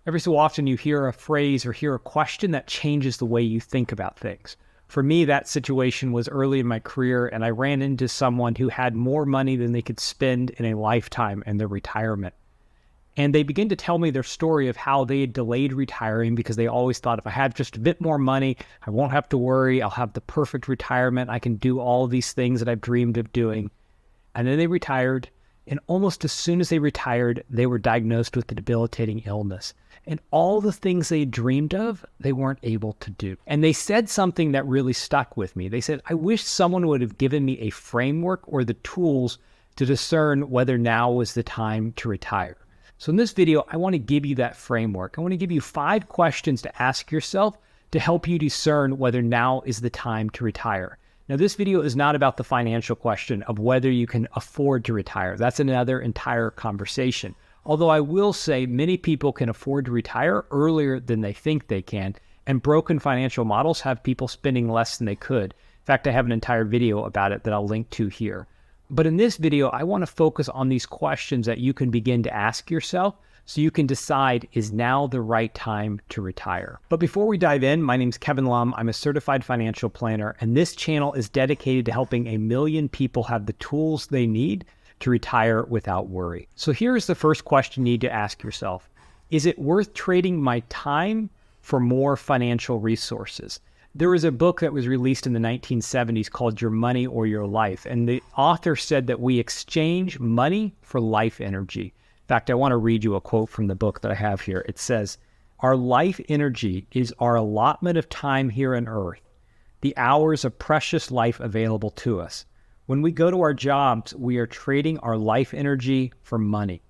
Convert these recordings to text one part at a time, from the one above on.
Every so often you hear a phrase or hear a question that changes the way you think about things. For me, that situation was early in my career, and I ran into someone who had more money than they could spend in a lifetime in their retirement. And they began to tell me their story of how they had delayed retiring because they always thought, if I have just a bit more money, I won't have to worry. I'll have the perfect retirement. I can do all of these things that I've dreamed of doing. And then they retired. And almost as soon as they retired, they were diagnosed with a debilitating illness. And all the things they dreamed of, they weren't able to do. And they said something that really stuck with me. They said, I wish someone would have given me a framework or the tools to discern whether now was the time to retire. So in this video, I want to give you that framework. I want to give you 5 questions to ask yourself to help you discern whether now is the time to retire. Now, this video is not about the financial question of whether you can afford to retire. That's another entire conversation. Although I will say many people can afford to retire earlier than they think they can, and broken financial models have people spending less than they could. In fact, I have an entire video about it that I'll link to here. But in this video, I want to focus on these questions that you can begin to ask yourself so you can decide, is now the right time to retire? But before we dive in, my name's Kevin Lum. I'm a certified financial planner, and this channel is dedicated to helping 1 million people have the tools they need to retire without worry. So here's the first question you need to ask yourself. Is it worth trading my time for more financial resources? There was a book that was released in the 1970s called Your Money or Your Life, and the author said that we exchange money for life energy. In fact, I want to read you a quote from the book that I have here. It says, "Our life energy is our allotment of time here on earth, the hours of precious life available to us. When we go to our jobs, we are trading our life energy for money.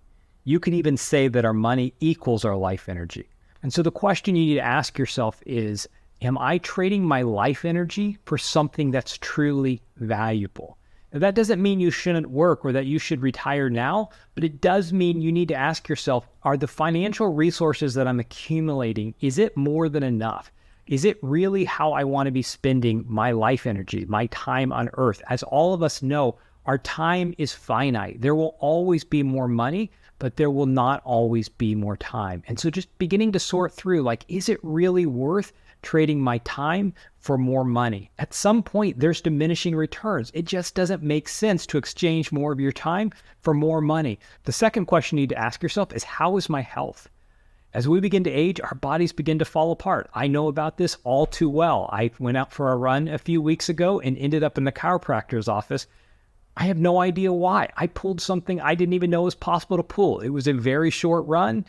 You could even say that our money equals our life energy." And so the question you need to ask yourself is, am I trading my life energy for something that's truly valuable? Now, that doesn't mean you shouldn't work or that you should retire now, but it does mean you need to ask yourself, are the financial resources that I'm accumulating, is it more than enough? Is it really how I want to be spending my life energy, my time on earth? As all of us know, our time is finite. There will always be more money, but there will not always be more time. And so just beginning to sort through, like, is it really worth trading my time for more money? At some point, there's diminishing returns. It just doesn't make sense to exchange more of your time for more money. The second question you need to ask yourself is, how is my health? As we begin to age, our bodies begin to fall apart. I know about this all too well. I went out for a run a few weeks ago and ended up in the chiropractor's office. I have no idea why. I pulled something I didn't even know was possible to pull. It was a very short run,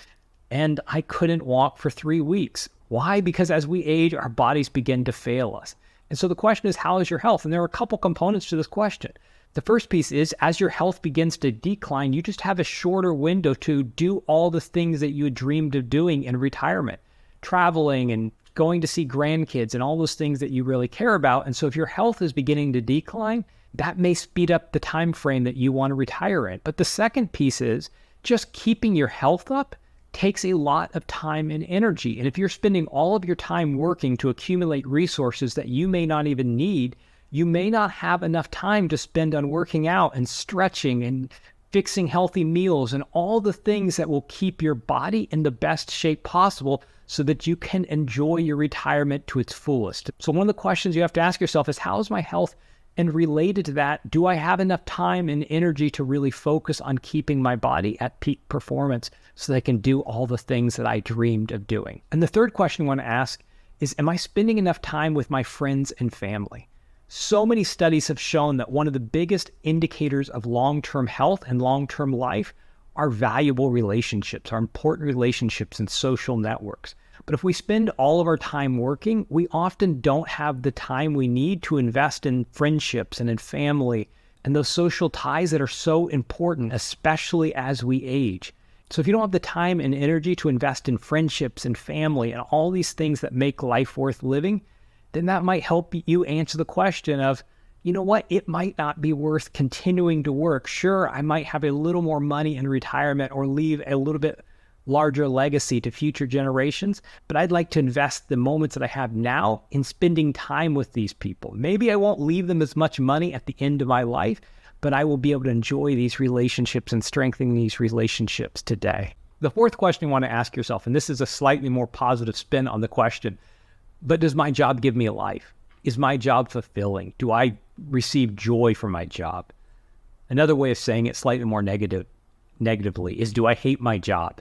and I couldn't walk for 3 weeks. Why? Because as we age, our bodies begin to fail us. And so the question is, how is your health? And there are a couple components to this question. The first piece is, as your health begins to decline, you just have a shorter window to do all the things that you had dreamed of doing in retirement, traveling and going to see grandkids and all those things that you really care about. And so if your health is beginning to decline, that may speed up the time frame that you want to retire in. But the second piece is, just keeping your health up takes a lot of time and energy. And if you're spending all of your time working to accumulate resources that you may not even need, you may not have enough time to spend on working out and stretching and fixing healthy meals and all the things that will keep your body in the best shape possible so that you can enjoy your retirement to its fullest. So one of the questions you have to ask yourself is, how is my health? And related to that, do I have enough time and energy to really focus on keeping my body at peak performance so that I can do all the things that I dreamed of doing? And the third question I want to ask is, am I spending enough time with my friends and family? So many studies have shown that one of the biggest indicators of long-term health and long-term life are valuable relationships, are important relationships and social networks. But if we spend all of our time working, we often don't have the time we need to invest in friendships and in family and those social ties that are so important, especially as we age. So if you don't have the time and energy to invest in friendships and family and all these things that make life worth living, then that might help you answer the question of, you know what, it might not be worth continuing to work. Sure, I might have a little more money in retirement or leave a little bit larger legacy to future generations, but I'd like to invest the moments that I have now in spending time with these people. Maybe I won't leave them as much money at the end of my life, but I will be able to enjoy these relationships and strengthen these relationships today. The fourth question you want to ask yourself, and this is a slightly more positive spin on the question, but does my job give me a life? Is my job fulfilling? Do I receive joy from my job? Another way of saying it slightly more negatively is, do I hate my job?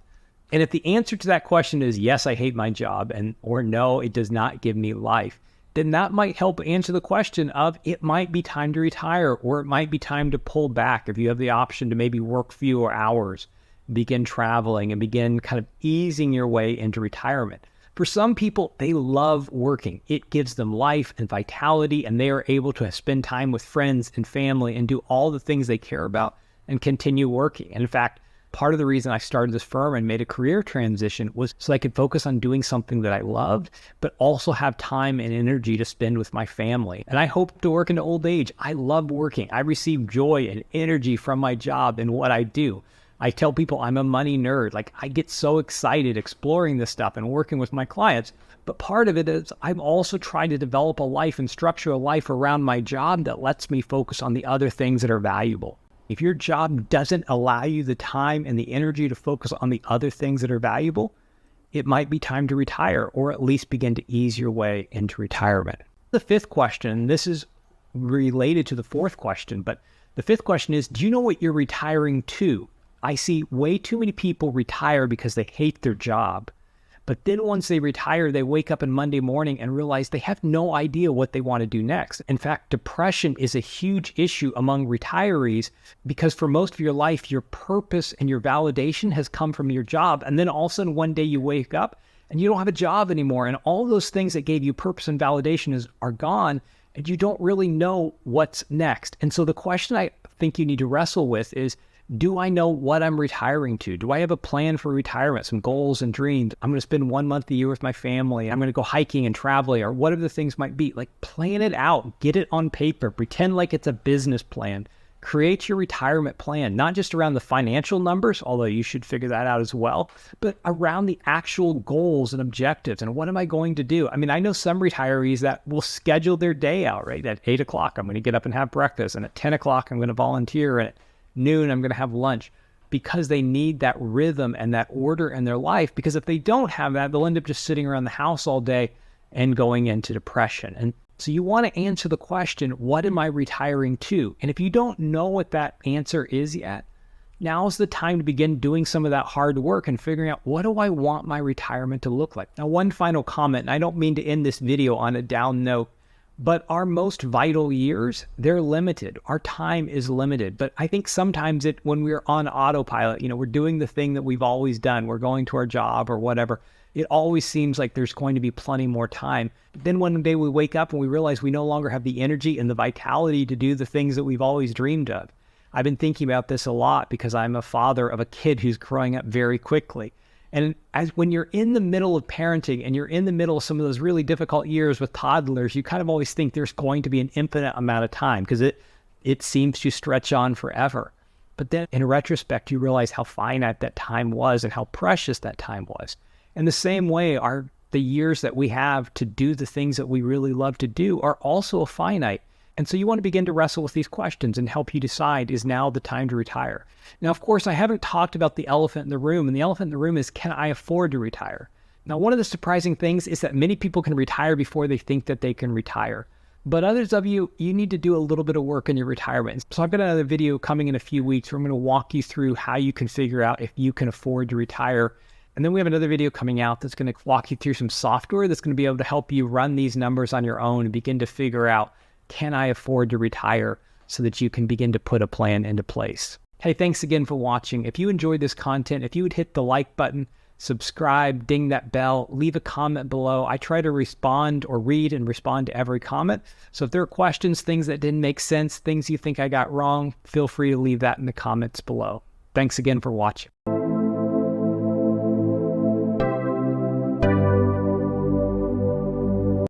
And if the answer to that question is yes, I hate my job, or no, it does not give me life, then that might help answer the question of it might be time to retire, or it might be time to pull back if you have the option to maybe work fewer hours, begin traveling, and begin kind of easing your way into retirement. For some people, they love working. It gives them life and vitality, and they are able to spend time with friends and family and do all the things they care about and continue working. And in fact, part of the reason I started this firm and made a career transition was so I could focus on doing something that I loved, but also have time and energy to spend with my family. And I hope to work into old age. I love working. I receive joy and energy from my job and what I do. I tell people I'm a money nerd. Like, I get so excited exploring this stuff and working with my clients. But part of it is I'm also trying to develop a life and structure a life around my job that lets me focus on the other things that are valuable. If your job doesn't allow you the time and the energy to focus on the other things that are valuable, it might be time to retire, or at least begin to ease your way into retirement. The fifth question, this is related to the fourth question, but the fifth question is, do you know what you're retiring to? I see way too many people retire because they hate their job. But then once they retire, they wake up on Monday morning and realize they have no idea what they want to do next. In fact, depression is a huge issue among retirees because for most of your life, your purpose and your validation has come from your job. And then all of a sudden, one day you wake up and you don't have a job anymore. And all those things that gave you purpose and validation are gone, and you don't really know what's next. And so the question I think you need to wrestle with is, do I know what I'm retiring to? Do I have a plan for retirement, some goals and dreams? I'm going to spend 1 month a year with my family. I'm going to go hiking and traveling, or whatever the things might be. Like, plan it out, get it on paper, pretend like it's a business plan. Create your retirement plan, not just around the financial numbers, although you should figure that out as well, but around the actual goals and objectives. And what am I going to do? I mean, I know some retirees that will schedule their day out, right? At 8 o'clock, I'm going to get up and have breakfast. And at 10 o'clock, I'm going to volunteer. And at noon, I'm going to have lunch, because they need that rhythm and that order in their life. Because if they don't have that, they'll end up just sitting around the house all day and going into depression. And so you want to answer the question, what am I retiring to? And if you don't know what that answer is yet, now's the time to begin doing some of that hard work and figuring out, what do I want my retirement to look like? Now, one final comment, and I don't mean to end this video on a down note, but our most vital years, they're limited. Our time is limited. But I think sometimes when we're on autopilot, we're doing the thing that we've always done. We're going to our job or whatever. It always seems like there's going to be plenty more time. Then one day we wake up and we realize we no longer have the energy and the vitality to do the things that we've always dreamed of. I've been thinking about this a lot because I'm a father of a kid who's growing up very quickly. And when you're in the middle of parenting and you're in the middle of some of those really difficult years with toddlers, you kind of always think there's going to be an infinite amount of time because it seems to stretch on forever. But then in retrospect, you realize how finite that time was and how precious that time was. And the same way are the years that we have to do the things that we really love to do are also finite. And so you want to begin to wrestle with these questions and help you decide, is now the time to retire? Now, of course, I haven't talked about the elephant in the room, and the elephant in the room is, can I afford to retire? Now, one of the surprising things is that many people can retire before they think that they can retire. But others of you need to do a little bit of work in your retirement. So I've got another video coming in a few weeks where I'm going to walk you through how you can figure out if you can afford to retire. And then we have another video coming out that's going to walk you through some software that's going to be able to help you run these numbers on your own and begin to figure out, can I afford to retire, so that you can begin to put a plan into place. Hey, thanks again for watching. If you enjoyed this content, if you would hit the like button, subscribe, ding that bell, leave a comment below. I try to respond or read and respond to every comment. So if there are questions, things that didn't make sense, things you think I got wrong, feel free to leave that in the comments below. Thanks again for watching.